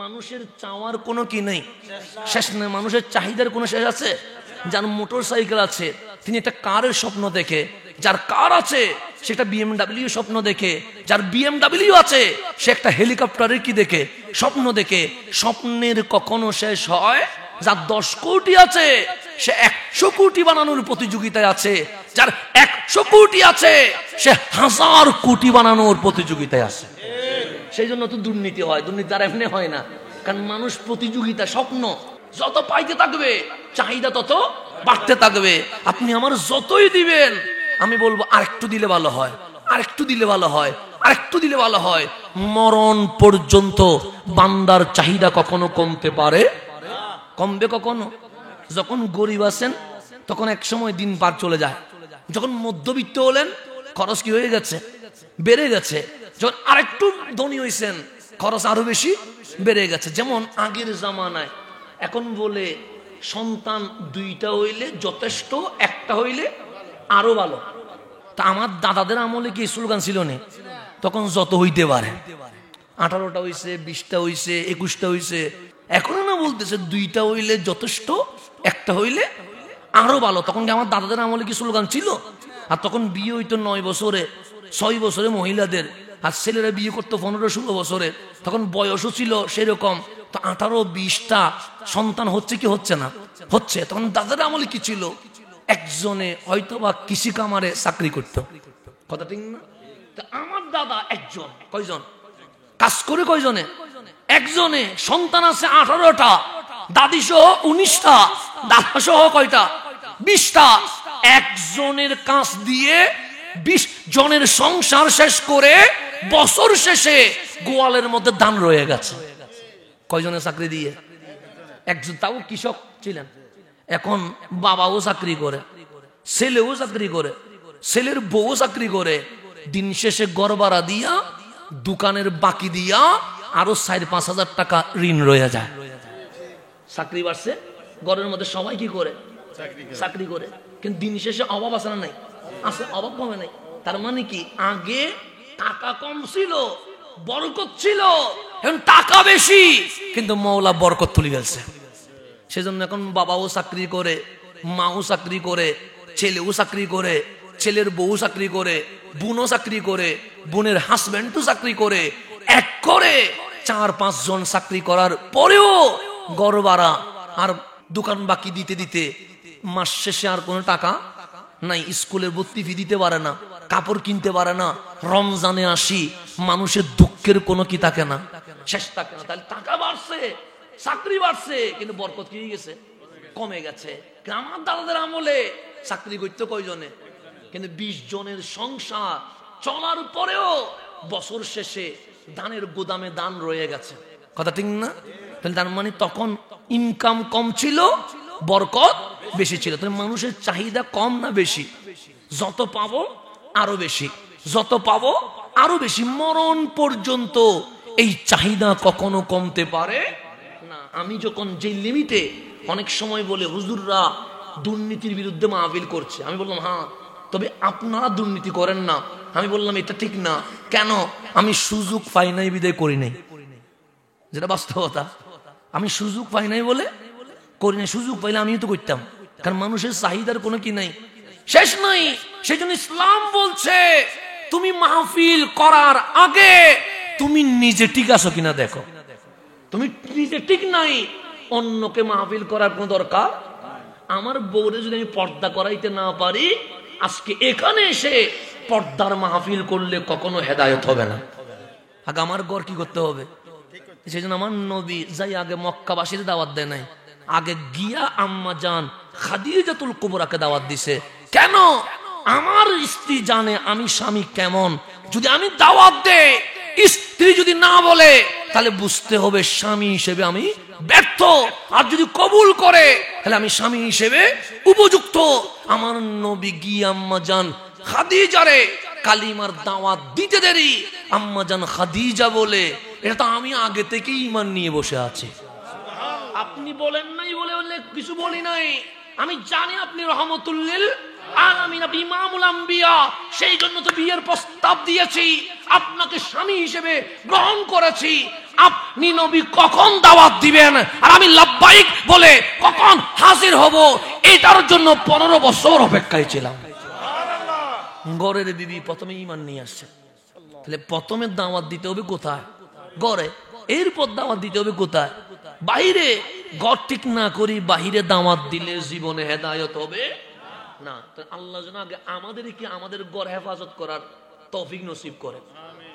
মানুষের চাওয়ার কোনো কি নেই, শেষ নেই। মানুষের চাহিদার কোনো শেষ আছে? যার মোটর সাইকেল আছে তিনি একটা কারের স্বপ্ন দেখে, যার কার আছে সে একটা BMW স্বপ্ন দেখে, যার BMW আছে সে একটা হেলিকপ্টারের কি দেখে, স্বপ্ন দেখে। স্বপ্নের কখনো শেষ হয়? যার 10 কোটি আছে সে 100 কোটি বানানোর প্রতিযোগিতায় আছে, যার 100 কোটি আছে সে 1000 কোটি বানানোর প্রতিযোগিতায় আছে। সেই জন্য তো দুর্নীতি হয়। দুর্নীতি আর এমনি হয় না, কারণ মানুষ প্রতিযোগিতা, স্বপ্ন যত পাইতে থাকবে চাহিদা তত বাড়তে থাকবে। আপনি আমার যতই দিবেন আমি বলবো আরেকটু দিলে ভালো হয়, আরেকটু দিলে ভালো হয়, আরেকটু দিলে ভালো হয়। মরণ পর্যন্ত বান্দার চাহিদা কখনো কমতে পারে? কমবে কখনো? যখন গরিব আছেন তখন এক সময় দিন পার চলে যায়, যখন মধ্যবিত্ত হলেন খরচ কি হয়ে গেছে? বেড়ে গেছে। যখন আরেকটু ধনী হয়েছেন খরচ আরো বেশি বেড়ে গেছে। যেমন আগের জামানায় এখন বলে সন্তান 2টা হইলে যথেষ্ট, 1টা হইলে আরো ভালো। তা আমার দাদাদের আমলে কি স্লোগান ছিল না? তখন যত হইতে পারে, 18টা হইছে, 20টা হইছে, 21টা হইছে। এখনো না বলতেছে 2টা হইলে যথেষ্ট, 1টা হইলে আরো ভালো। তখন কি আমার দাদাদের আমলে কি স্লোগান ছিল? আর তখন বিয়ে হইতো 9 বছরে, 6 বছরে মহিলাদের, আর ছেলেরা বিয়ে করতো 15-16 বছরে। তখন বয়সও ছিল সেরকম। তো 18-20টা সন্তান হচ্ছে কি হচ্ছে না? হচ্ছে। তখন দাদাদের আমলে কি ছিল? একজনে হয়তো বা কৃষি কামারে চাকরি করতো, কথা ঠিক না? আমার দাদা একজন, কয়জন কাজ করে? কয়জনে? একজনে। সন্তান আছে 18টা, দাদি সহ 19টা, দাদা সহ কয়টা? 20টা। একজনের কাজ দিয়ে 20 জনের সংসার শেষ করে বছর শেষে গোয়ালের মধ্যে ধান রয়ে গেছে। কয়জনের চাকরি দিয়ে? একজন, তাও কৃষক ছিলেন। এখন বাবাও চাকরি করে, ছেলেও চাকরি করে, ছেলের বউ চাকরি করে। দিন শেষে ঘর ভাড়া দিয়া, দোকানের বাকি দিয়া আরো 4-5 হাজার টাকা ঋণ রয়ে যায়। চাকরি বাড়ছে, ঘরের মধ্যে সবাই কি করে? চাকরি করে। কিন্তু দিন শেষে অভাব আছে না? নাই আছে, অভাব কমে নাই। তার মানে কি? আগে টাকা কম ছিল, বরকত ছিল, এখন টাকা বেশি, কিন্তু মওলা বরকত তুলে গেছে। সেজন্য এখন বাবাও চাকরি করে, মাও চাকরি করে, ছেলেও চাকরি করে, ছেলের বউ চাকরি করে, বোনও চাকরি করে, বোনের হাজবেন্ডও চাকরি করে। এক করে 4-5 জন চাকরি করার পরেও ঘর ভাড়া আর দোকান বাকি দিতে দিতে মাস শেষে আর কোনো টাকা নাই। স্কুলের ভর্তি ফি দিতে পারে না, কাপড় কিনতে পারে না। রমজানে আসি, মানুষের দুঃখের কোনো কি থাকে না, শেষ থাকে না। তাহলে টাকা বাড়ছে, চাকরি বাড়ছে, কিন্তু বরকত কি হয়ে গেছে? কমে গেছে। আমার দাদাদের আমলে চাকরি করতে কয়জনে? কিন্তু 20 জনের সংসার চলার পরেও বছর শেষে ধানের গোদামে ধান রয়ে গেছে, কথা ঠিক না? তাহলে তার মানে তখন ইনকাম কম ছিল, বরকত বেশি ছিল। তাহলে মানুষের চাহিদা কম না বেশি? যত পাবো আরো বেশি, যত পাবো আরো বেশি। মরণ পর্যন্ত এই চাহিদা কখনো কমতে পারে না। আমি যখন যে লিমিটে, অনেক সময় বলে হুজুররা দুর্নীতির বিরুদ্ধে মাহফিল করছে, আমি বললাম হ্যাঁ, তবে আপনারা দুর্নীতি করেন না। আমি বললাম এটা ঠিক না। কেন? আমি সুযোগ পাই নাই বিদায় করি নাই, যেটা বাস্তবতা। আমি সুযোগ পাই নাই বলে করি নাই। সুযোগ পাইলে আমিও তো করতাম, কারণ মানুষের চাহিদার কোনো কি নাই, শেষ নাই। সেই জন্য ইসলাম বলছে তুমি মাহফিল করার আগে তুমি নিজে ঠিক আছো কিনা দেখো। তুমি নিজে ঠিক নাই, অন্যকে মাহফিল করার কোনো দরকার। আমার বউরে যদি আমি পর্দা করাইতে না পারি, আজকে এখানে এসে পর্দার মাহফিল করলে কখনো হেদায়েত হবে না। আগে আমার ঘর কি করতে হবে? সেই জন্য আমার নবী যাই আগে মক্কাবাসীর দাওয়াত দেয় নাই, আগে গিয়া আম্মা জান খাদিজাতুল কুবরাকে দাওয়াত দিছে। কেন? আমার স্ত্রী জানে আমি স্বামী কেমন। যদি আমি দাওয়াত দেই, স্ত্রী যদি না বলে, তাহলে বুঝতে হবে স্বামী হিসেবে আমি ব্যর্থ। আর যদি কবুল করে, তাহলে আমি স্বামী হিসেবে উপযুক্ত। আমার নবী গিয়ে আম্মা জান খাদিজারে কালিমার দাওয়াত দিতে দেরি, আম্মা জান খাদিজা বলে, এটা তো আমি আগে থেকেই ঈমান নিয়ে বসে আছি। আপনি বলেন নাই বলে কিছু বলি নাই, আমি জানি আপনি রহমতুল্লিল আলামিন, আপনি ইমামুল আম্বিয়া, সেই জন্য তো বিয়ের প্রস্তাব দিয়েছি, আপনাকে স্বামী হিসেবে গ্রহণ করেছি। আপনি নবী কখন দাওয়াত দিবেন আর আমি লাব্বাইক বলে কখন হাজির হব, এটার জন্য 15 বছর অপেক্ষায় ছিলাম। ঘরের বিবি প্রথমে ঈমান নিয়ে আসছে, তাহলে প্রথমে দাওয়াত দিতে হবে কোথায়? ঘরে। এরপর দাওয়াত দিতে হবে কোথায়? বাইরে। ঘর ঠিক না করি বাহিরে দাওয়াত দিলে জীবনে হেদায়েত হবে না। আল্লাহ যেন আগে আমাদেরকে আমাদের ঘর হেফাজত করার তৌফিক নসিব করে।